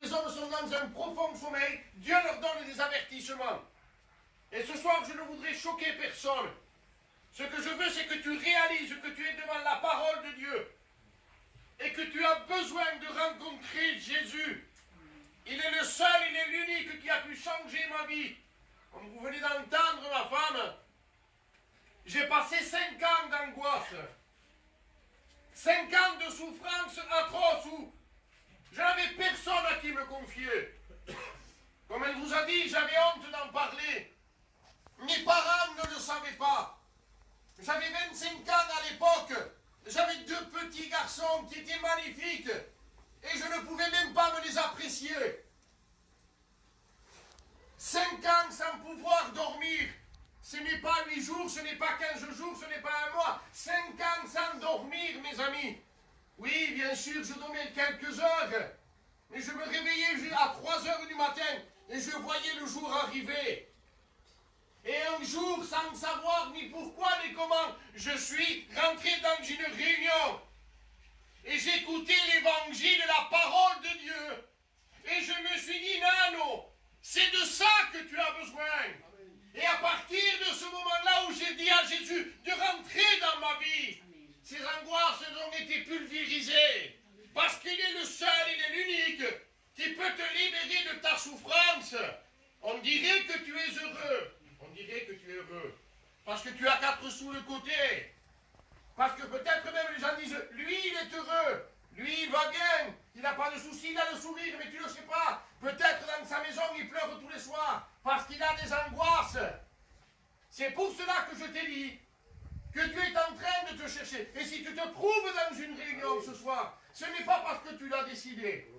les hommes sont dans un profond sommeil, Dieu leur donne des avertissements. Et ce soir, je ne voudrais choquer personne. Ce que je veux, c'est que tu réalises que tu es devant la parole de Dieu et que tu as besoin de rencontrer Jésus. Il est le seul, il est l'unique qui a pu changer ma vie. Comme vous venez d'entendre ma femme, j'ai passé 5 ans d'angoisse, 5 ans de souffrance atroce où je n'avais personne à qui me confier. Comme elle vous a dit, j'avais honte d'en parler. Mes parents ne le savaient pas. J'avais 25 ans à l'époque. J'avais 2 petits garçons qui étaient magnifiques. Et je ne pouvais même pas me les apprécier. 5 ans sans pouvoir dormir. Ce n'est pas 8 jours, ce n'est pas 15 jours, ce n'est pas un mois. 5 ans sans dormir, mes amis. Oui, bien sûr, je dormais quelques heures. Mais je me réveillais à 3 heures du matin et je voyais le jour arriver. Et un jour, sans savoir ni pourquoi ni comment, je suis rentré dans une réunion. Et j'écoutais l'évangile, la parole de Dieu. Et je me suis dit, Nano, c'est de ça que tu as besoin. Et à partir de ce moment-là où j'ai dit à Jésus de rentrer dans ma vie, ces angoisses ont été pulvérisées. Parce qu'il est le seul, il est l'unique qui peut te libérer de ta souffrance. On dirait que tu es heureux. On dirait que tu es heureux. Parce que tu as 4 sous de côté. Parce que peut-être même les gens disent, lui il est heureux. Lui il va bien. Il n'a pas de soucis, il a le sourire, mais tu ne le sais pas. Peut-être dans sa maison il pleure tous les soirs. Parce qu'il a des angoisses. C'est pour cela que je t'ai dit que Dieu est en train de te chercher. Et si tu te trouves dans une réunion ce soir, ce n'est pas parce que tu l'as décidé.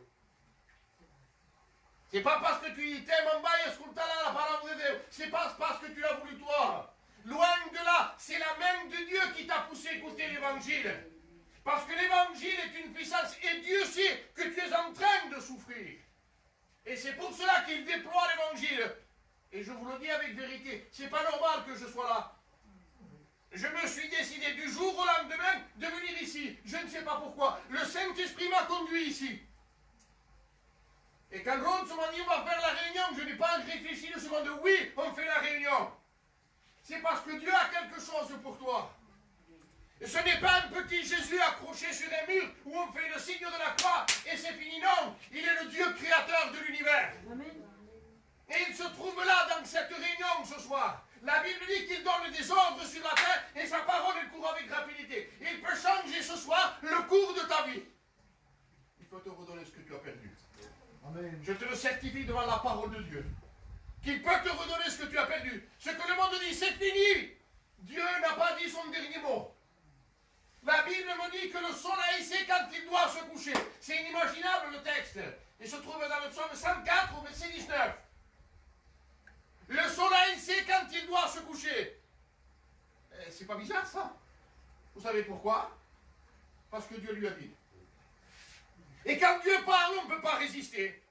C'est pas parce que tu t'aimes en bas et ascoltala la parole de Dieu. C'est pas parce que tu l'as voulu toi. Loin de là, c'est la main de Dieu qui t'a poussé à écouter l'évangile. Parce que l'évangile est une puissance et Dieu sait que tu es en train de souffrir. Et c'est pour cela qu'il déploie l'évangile. Et je vous le dis avec vérité, c'est pas normal que je sois là. Je me suis décidé du jour au lendemain de venir ici. Je ne sais pas pourquoi. Le Saint-Esprit m'a conduit ici. Et quand Ronce m'a dit on va faire la réunion, je n'ai pas réfléchi une seconde. Oui, on fait la réunion. C'est parce que Dieu a quelque chose pour toi. Et ce n'est pas un petit Jésus accroché sur un mur où on fait le signe de la croix et c'est fini. Non, il est le Dieu créateur de l'univers. Et il se trouve là dans cette réunion ce soir. La Bible dit qu'il donne des ordres sur la terre et sa parole elle court avec rapidité. Il peut changer ce soir le cours de ta vie. Il peut te redonner ce que tu as perdu. Amen. Je te le certifie devant la parole de Dieu. Qu'il peut te redonner ce que tu as perdu. Ce que le monde dit, c'est fini. Dieu n'a pas dit son dernier mot. La Bible me dit que le soleil sait quand il doit se coucher. C'est inimaginable le texte. Il se trouve dans le psaume 104 au verset 19. Le soleil sait quand il doit se coucher. C'est pas bizarre ça? Vous savez pourquoi? Parce que Dieu lui a dit. Et quand Dieu parle, on ne peut pas résister.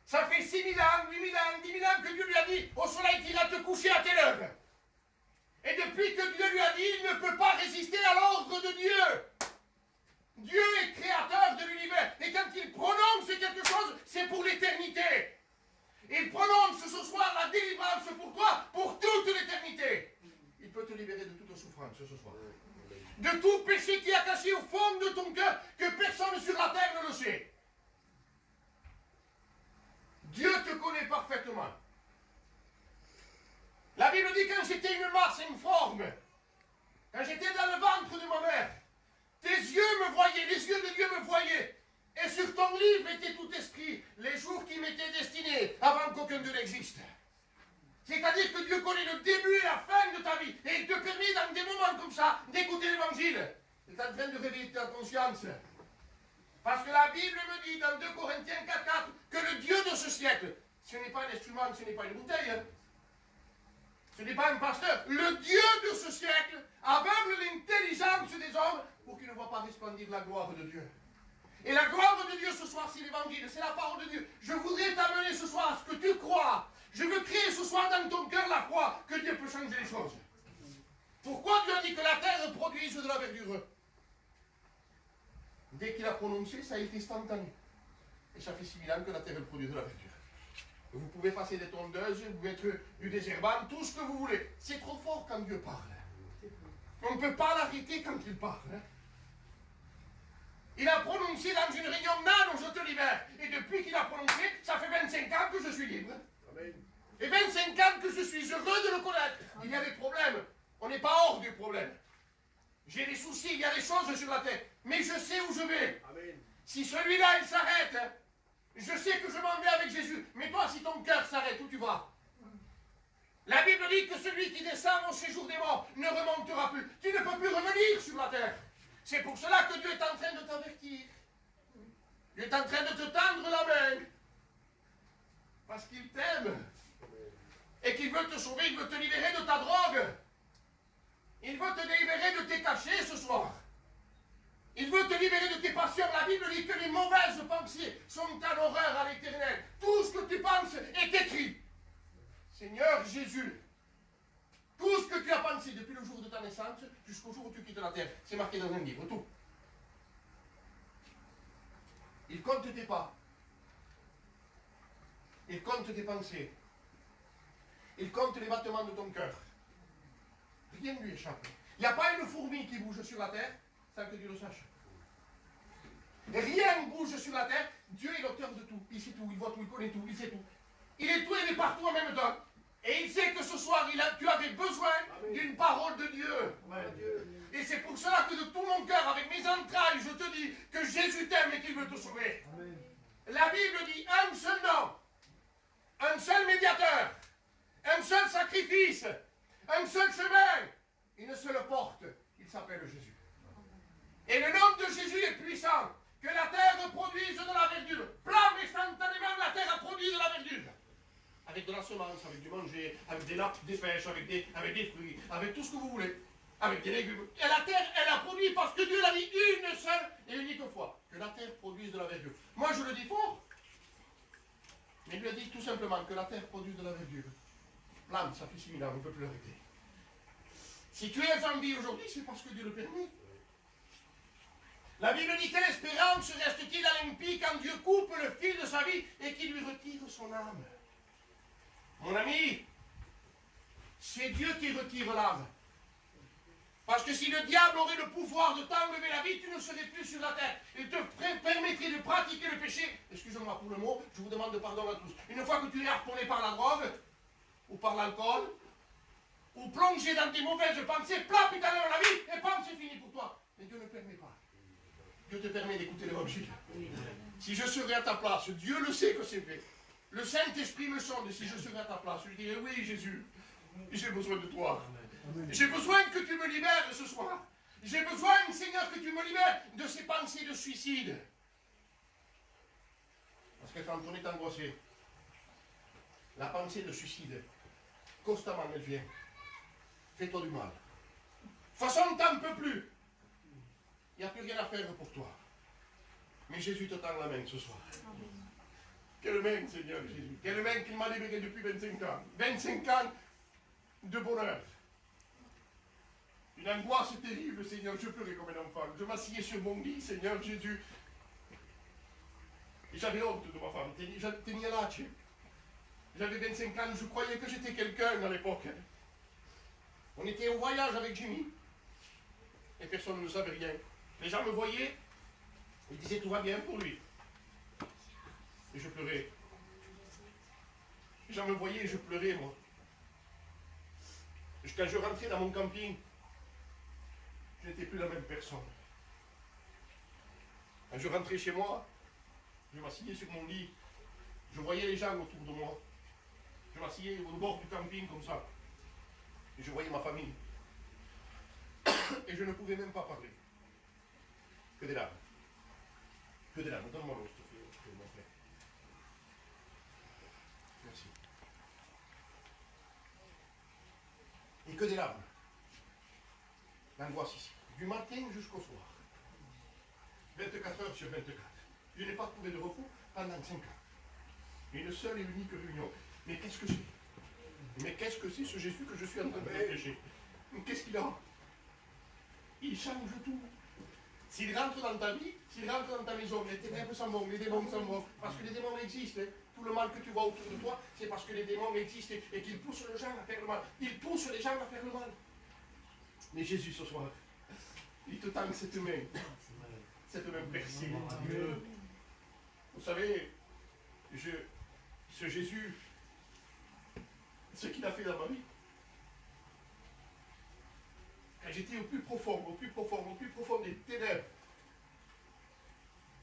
Ça fait 6 000 ans, 8 000 ans, 10 000 ans que Dieu lui a dit au soleil qu'il va te coucher à telle heure. Et depuis que Dieu lui a dit, il ne peut pas résister à l'ordre de Dieu. Dieu est créateur de l'univers. Et quand il prononce quelque chose, c'est pour l'éternité. Il prononce ce soir la délivrance pour toi, pour toute l'éternité. Il peut te libérer de toute souffrance ce soir. De tout péché qui a caché au fond de ton cœur, que personne sur la terre ne le sait. Dieu te connaît parfaitement. La Bible dit quand j'étais une masse informe, quand j'étais dans le ventre de ma mère, tes yeux me voyaient, les yeux de Dieu me voyaient. Et sur ton livre était tout écrit les jours qui m'étaient destinés avant qu'aucun d'eux n'existe. C'est-à-dire que Dieu connaît le début et la fin de ta vie. Et il te permet dans des moments comme ça d'écouter l'évangile. Il est en train de réveiller ta conscience. Parce que la Bible me dit dans 2 Corinthiens 4 que le Dieu de ce siècle, ce n'est pas un instrument, ce n'est pas une bouteille. Hein. Ce n'est pas un pasteur. Le Dieu de ce siècle aveugle l'intelligence des hommes pour qu'ils ne voient pas resplendir la gloire de Dieu. Et la gloire de Dieu ce soir, c'est l'évangile, c'est la parole de Dieu. Je voudrais t'amener ce soir à ce que tu crois. Je veux créer ce soir dans ton cœur la foi que Dieu peut changer les choses. Pourquoi Dieu a dit que la terre produise de la verdure? Dès qu'il a prononcé, ça a été instantané. Et ça fait 6 000 ans que la terre elle produit de la verdure. Vous pouvez passer des tondeuses, vous mettre du désherbant, tout ce que vous voulez. C'est trop fort quand Dieu parle. On ne peut pas l'arrêter quand il parle. Il a prononcé dans une réunion, non, je te libère. Et depuis qu'il a prononcé, ça fait 25 ans que je suis libre. Amen. Et 25 ans que je suis heureux de le connaître. Il y a des problèmes. On n'est pas hors du problème. J'ai des soucis, il y a des choses sur la tête. Mais je sais où je vais. Amen. Si celui-là, il s'arrête, je sais que je m'en vais avec Jésus. Mais toi, si ton cœur s'arrête, où tu vas? La Bible dit que celui qui descend au séjour des morts ne remontera plus. Tu ne peux plus revenir sur la terre. C'est pour cela que Dieu est en train de t'avertir. Dieu est en train de te tendre la main. Parce qu'il t'aime. Et qu'il veut te sauver, il veut te libérer de ta drogue. Il veut te libérer de tes cachets ce soir. Il veut te libérer de tes passions. La Bible dit que les mauvaises pensées sont en horreur à l'Éternel. Tout ce que tu penses est écrit. Seigneur Jésus, tout ce que tu as pensé depuis le jour de ta naissance jusqu'au jour où tu quittes la terre, c'est marqué dans un livre, tout. Il compte tes pas. Il compte tes pensées. Il compte les battements de ton cœur. Rien ne lui échappe. Il n'y a pas une fourmi qui bouge sur la terre sans que Dieu le sache. Et rien ne bouge sur la terre. Dieu est l'auteur de tout. Il sait tout, il voit tout, il connaît tout, il sait tout. Il est tout et il est partout en même temps. Et il sait que ce soir, tu avais besoin d'une parole de Dieu. Amen. Et c'est pour cela que de tout mon cœur, avec mes entrailles, je te dis que Jésus t'aime et qu'il veut te sauver. Amen. La Bible dit un seul nom, un seul médiateur, un seul sacrifice, un seul chemin, une seule porte. Il s'appelle Jésus. Et le nom de Jésus est puissant. Que la terre produise de la verdure. Plante instantanément, la terre a produit de la verdure. Avec de la semence, avec du manger, avec des nappes, des pêches, avec des fruits, avec tout ce que vous voulez, avec des légumes. Et la terre, elle a produit parce que Dieu l'a dit une seule et unique fois. Que la terre produise de la verdure. Moi, je le dis fort. Mais il lui a dit tout simplement que la terre produise de la verdure. Plante, ça fait 6 000 ans, on ne peut plus l'arrêter. Si tu es en vie aujourd'hui, c'est parce que Dieu le permet. La Bible dit, quelle espérance reste-t-il à l'impie quand Dieu coupe le fil de sa vie et qu'il lui retire son âme? Mon ami, c'est Dieu qui retire l'âme. Parce que si le diable aurait le pouvoir de t'enlever la vie, tu ne serais plus sur la terre. Il te permettrait de pratiquer le péché. Excusez-moi pour le mot, je vous demande pardon à tous. Une fois que tu es harponné par la drogue, ou par l'alcool, ou plongé dans tes mauvaises pensées, plap, il t'enlève la vie, et pam, c'est fini pour toi. Mais Dieu ne permet pas. Dieu te permet d'écouter l'évangile. Si je serais à ta place, Dieu le sait que c'est vrai. Le Saint-Esprit me sonde, si je serais à ta place, je lui dirais, oui Jésus, j'ai besoin de toi. J'ai besoin que tu me libères ce soir. J'ai besoin, Seigneur, que tu me libères de ces pensées de suicide. Parce que quand on est angoissé, la pensée de suicide, constamment elle vient. Fais-toi du mal. De toute façon, t'en peux plus. Il n'y a plus rien à faire pour toi. Mais Jésus te tend la main ce soir. Quelle main, Seigneur Jésus. Quelle main qu'il m'a libéré depuis 25 ans. 25 ans de bonheur. Une angoisse terrible, Seigneur. Je pleurais comme un enfant. Je m'asseyais sur mon lit, Seigneur Jésus. Et j'avais honte de ma femme. J'avais 25 ans. Je croyais que j'étais quelqu'un à l'époque. On était au voyage avec Jimmy. Et personne ne savait rien. Les gens me voyaient. Ils disaient tout va bien pour lui. Et je pleurais. Les gens me voyaient et je pleurais, moi. Et quand je rentrais dans mon camping, je n'étais plus la même personne. Quand je rentrais chez moi, je m'asseyais sur mon lit. Je voyais les gens autour de moi. Je m'asseyais au bord du camping comme ça. Et je voyais ma famille. Et je ne pouvais même pas parler. Que des larmes. Que des larmes. Donne-moi l'eau, s'il te plaît, mon frère. Merci. Et que des larmes. L'angoisse ici. Du matin jusqu'au soir. 24 heures sur 24. Je n'ai pas trouvé de repos pendant 5 ans. Une seule et unique réunion. Mais qu'est-ce que c'est? Mais qu'est-ce que c'est ce Jésus que je suis en train de prêcher? Qu'est-ce qu'il a? Il change tout. S'il rentre dans ta vie, s'il rentre dans ta maison, les ténèbres s'en vont, les démons s'en vont. Parce que les démons existent. Tout le mal que tu vois autour de toi, c'est parce que les démons existent et qu'ils poussent les gens à faire le mal. Ils poussent les gens à faire le mal. Mais Jésus, ce soir, il te tend cette main percée. Vous savez, ce Jésus, ce qu'il a fait dans ma vie, quand j'étais au plus profond des ténèbres,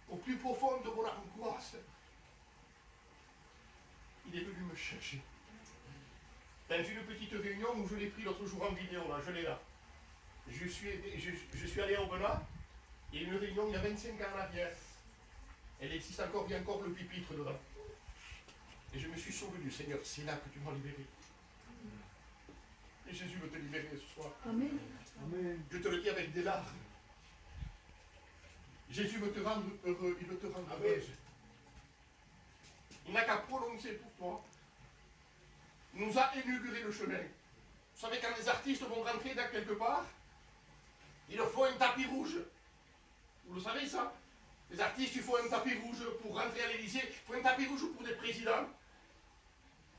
au plus profond de mon angoisse, il est venu me chercher. Dans une petite réunion où je l'ai pris l'autre jour en vidéo, là, je l'ai là. Je suis allé à Aubenas, et une réunion il y a 25 ans en arrière. Elle existe encore, il y a encore le pupitre dedans. Et je me suis sauvé du Seigneur, c'est là que tu m'as libéré. Et Jésus veut te libérer ce soir. Amen. Amen. Je te le dis avec des larmes. Jésus veut te rendre heureux, il veut te rendre heureuse. Il n'a qu'à prononcer pour toi. Il nous a inauguré le chemin. Vous savez, quand les artistes vont rentrer dans quelque part, il leur faut un tapis rouge. Vous le savez ça? Les artistes, il faut un tapis rouge pour rentrer à l'Élysée. Il faut un tapis rouge pour des présidents.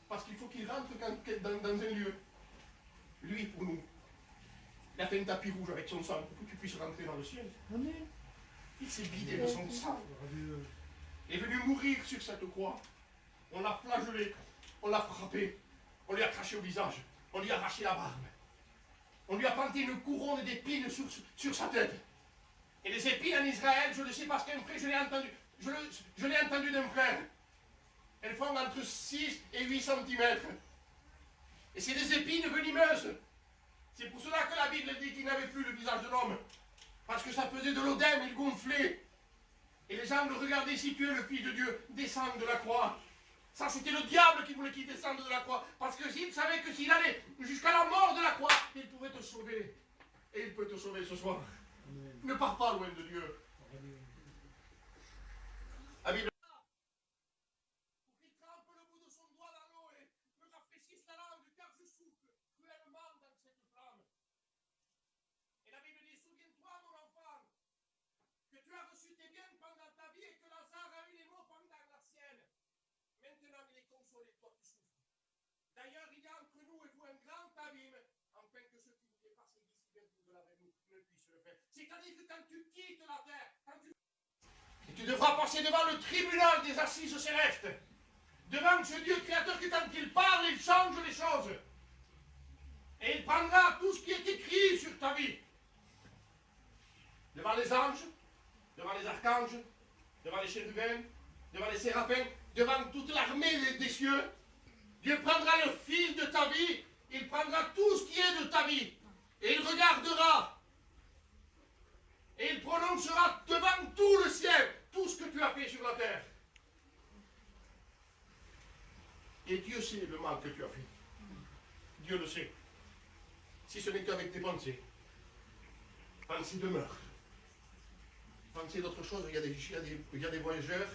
Parce qu'il faut qu'ils rentrent dans un lieu. Lui, pour nous, il a fait un tapis rouge avec son sang pour que tu puisses rentrer dans le ciel. Amen. Il s'est vidé de son sang. Il est venu mourir sur cette croix. On l'a flagellé, on l'a frappé, on lui a craché au visage, on lui a arraché la barbe. On lui a planté une couronne d'épines sur sa tête. Et les épines en Israël, je le sais parce qu'un frère, je l'ai entendu d'un frère. Elles font entre 6 et 8 cm. Et c'est des épines venimeuses. C'est pour cela que la Bible dit qu'il n'avait plus le visage de l'homme. Parce que ça faisait de l'odème, il gonflait. Et les gens le regardaient, si tu es le Fils de Dieu, descends de la croix. Ça, c'était le diable qui voulait qu'il descende de la croix. Parce que s'il savait que s'il allait jusqu'à la mort de la croix, il pouvait te sauver. Et il peut te sauver ce soir. Amen. Ne pars pas loin de Dieu. La Bible. Pour qu'il trempe le bout de son doigt dans l'eau et me rafraîchisse la langue, car je souffle cruellement dans cette flamme. Et la Bible dit, souviens-toi, mon enfant, que tu as reçu tes biens pendant ta vie et que Lazare a eu les maux pendant la sienne. Maintenant, il est consolé, toi tu souffres. D'ailleurs, il y a entre nous et vous un grand abîme, afin que ceux qui vous dépassent d'ici vers vous de la nous ne puissent le faire. C'est-à-dire que quand tu quittes la terre, et tu devras passer devant le tribunal des assises célestes, devant ce Dieu créateur que quand il parle, il change les choses. Et il prendra tout ce qui est écrit sur ta vie. Devant les anges, devant les archanges, devant les chérubins, devant les séraphins, devant toute l'armée des cieux, Dieu prendra le fil de ta vie, il prendra tout ce qui est de ta vie, et il regardera, et il prononcera devant tout le ciel tout ce que tu as fait sur la terre. Et Dieu sait le mal que tu as fait. Dieu le sait. Si ce n'est qu'avec tes pensées. Pensées de meurtre. Pensées d'autre chose, il y a des voyageurs,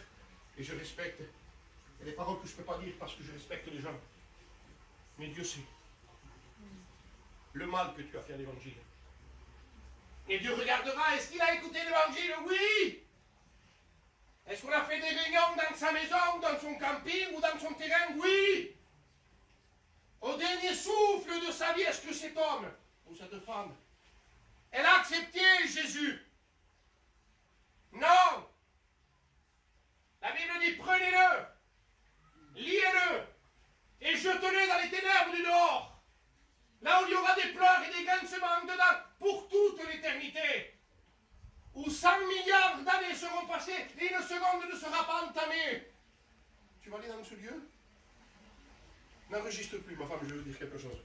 et je respecte. Il y a des paroles que je ne peux pas dire parce que je respecte les gens. Mais Dieu sait le mal que tu as fait à l'évangile. Et Dieu regardera, est-ce qu'il a écouté l'évangile? Oui! Est-ce qu'on a fait des réunions dans sa maison, dans son camping ou dans son terrain? Oui! Au dernier souffle de sa vie, est-ce que cet homme ou cette femme, elle a accepté Jésus? Non! La Bible dit, prenez-le, liez-le, et jetez-le dans les ténèbres du dehors. Là où il y aura des pleurs et des grincements dedans, pour toute l'éternité. Où 100 milliards d'années seront passées et une seconde ne sera pas entamée. Tu vas aller dans ce lieu? N'enregistre plus, ma femme, je veux dire quelque chose.